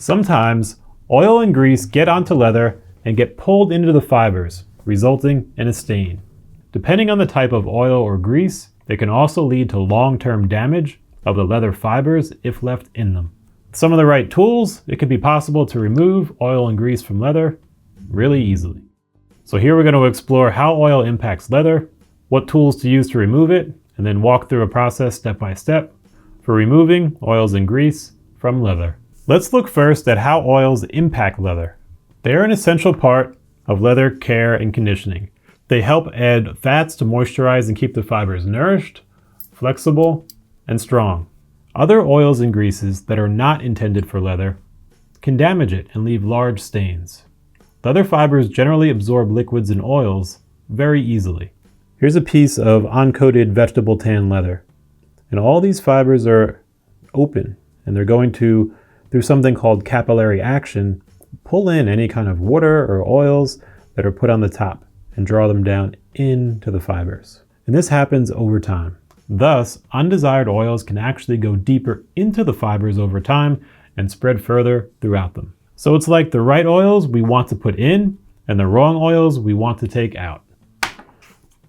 Sometimes oil and grease get onto leather and get pulled into the fibers, resulting in a stain. Depending on the type of oil or grease, it can also lead to long-term damage of the leather fibers if left in them. With some of the right tools, it can be possible to remove oil and grease from leather really easily. So here we're going to explore how oil impacts leather, what tools to use to remove it, and then walk through a process step by step for removing oils and grease from leather. Let's look first at how oils impact leather. They are an essential part of leather care and conditioning. They help add fats to moisturize and keep the fibers nourished, flexible, and strong. Other oils and greases that are not intended for leather can damage it and leave large stains. Leather fibers generally absorb liquids and oils very easily. Here's a piece of uncoated vegetable tan leather. And all these fibers are open, and they're going to, through something called capillary action, pull in any kind of water or oils that are put on the top and draw them down into the fibers. And this happens over time. Thus, undesired oils can actually go deeper into the fibers over time and spread further throughout them. So it's like the right oils we want to put in and the wrong oils we want to take out.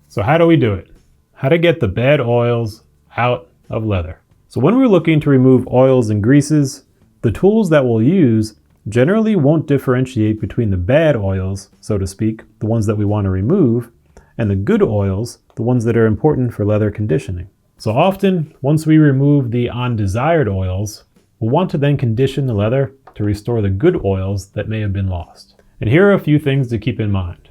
So how do we do it? How to get the bad oils out of leather? So when we're looking to remove oils and greases, the tools that we'll use generally won't differentiate between the bad oils, so to speak, the ones that we want to remove, and the good oils, the ones that are important for leather conditioning. So often, once we remove the undesired oils, we'll want to then condition the leather to restore the good oils that may have been lost. And here are a few things to keep in mind.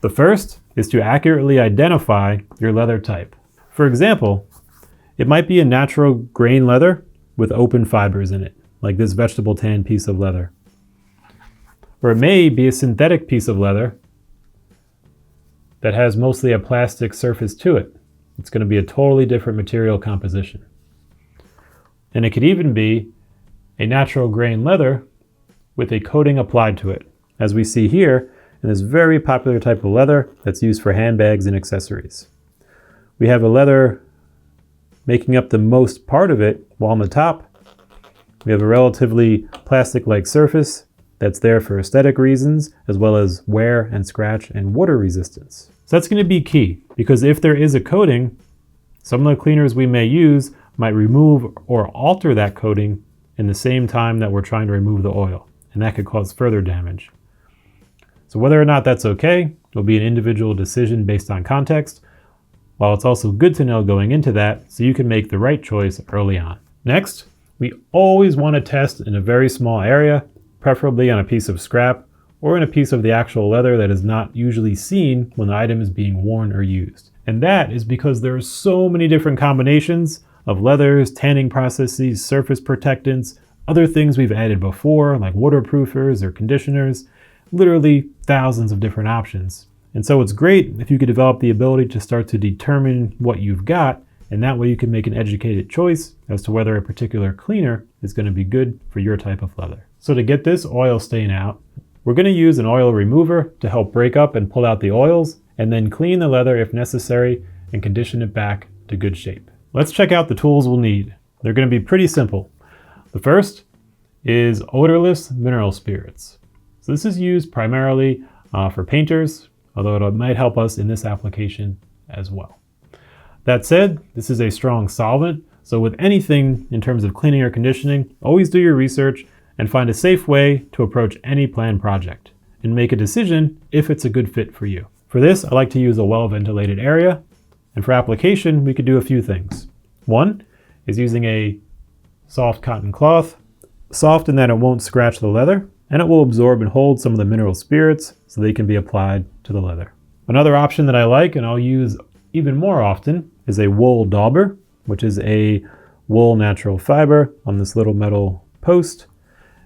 The first is to accurately identify your leather type. For example, it might be a natural grain leather with open fibers in it, like this vegetable tan piece of leather. Or it may be a synthetic piece of leather that has mostly a plastic surface to it. It's going to be a totally different material composition. And it could even be a natural grain leather with a coating applied to it, as we see here in this very popular type of leather that's used for handbags and accessories. We have a leather making up the most part of it, while on the top we have a relatively plastic-like surface that's there for aesthetic reasons, as well as wear and scratch and water resistance. So that's going to be key, because if there is a coating, some of the cleaners we may use might remove or alter that coating in the same time that we're trying to remove the oil, and that could cause further damage. So whether or not that's okay will be an individual decision based on context, while it's also good to know going into that so you can make the right choice early on. Next, we always want to test in a very small area, preferably on a piece of scrap or in a piece of the actual leather that is not usually seen when the item is being worn or used. And that is because there are so many different combinations of leathers, tanning processes, surface protectants, other things we've added before like waterproofers or conditioners, literally thousands of different options. And so it's great if you could develop the ability to start to determine what you've got, and that way you can make an educated choice as to whether a particular cleaner is going to be good for your type of leather. So to get this oil stain out, we're going to use an oil remover to help break up and pull out the oils, and then clean the leather if necessary and condition it back to good shape. Let's check out the tools we'll need. They're going to be pretty simple. The first is odorless mineral spirits. So this is used primarily for painters, although it might help us in this application as well. That said, this is a strong solvent, so with anything in terms of cleaning or conditioning, always do your research and find a safe way to approach any planned project, and make a decision if it's a good fit for you. For this, I like to use a well-ventilated area, and for application, we could do a few things. One is using a soft cotton cloth, soft in that it won't scratch the leather, and it will absorb and hold some of the mineral spirits so they can be applied to the leather. Another option that I like, and I'll use even more often, is a wool dauber, which is a wool natural fiber on this little metal post.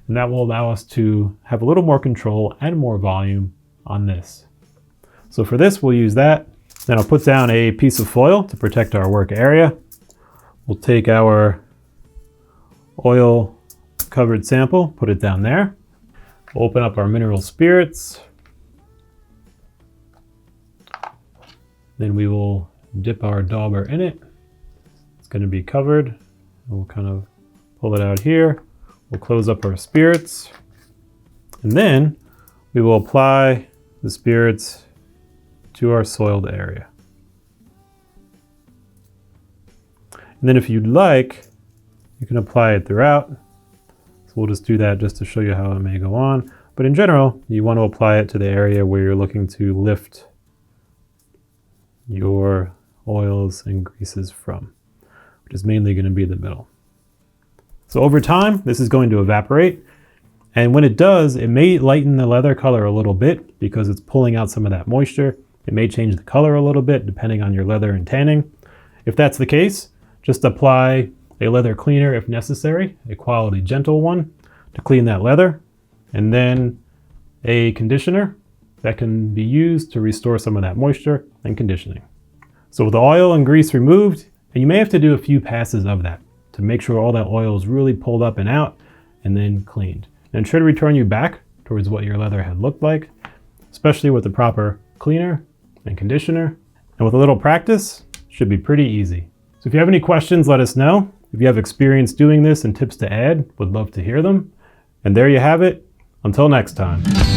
And that will allow us to have a little more control and more volume on this. So for this, we'll use that. Then I'll put down a piece of foil to protect our work area. We'll take our oil covered sample, put it down there. We'll open up our mineral spirits. Then we will dip our dauber in it. It's going to be covered. We'll kind of pull it out here. we'll close up our spirits, and then we will apply the spirits to our soiled area. And then if you'd like, you can apply it throughout. So we'll just do that just to show you how it may go on. But in general, you want to apply it to the area where you're looking to lift your oils and greases from, which is mainly going to be the middle. So over time, this is going to evaporate. And when it does, it may lighten the leather color a little bit because it's pulling out some of that moisture. It may change the color a little bit depending on your leather and tanning. If that's the case, just apply a leather cleaner if necessary, a quality gentle one to clean that leather, and then a conditioner that can be used to restore some of that moisture and conditioning. So with the oil and grease removed, and you may have to do a few passes of that to make sure all that oil is really pulled up and out and then cleaned. And it should return you back towards what your leather had looked like, especially with the proper cleaner and conditioner. And with a little practice, it should be pretty easy. So if you have any questions, let us know. If you have experience doing this and tips to add, would love to hear them. And there you have it. Until next time.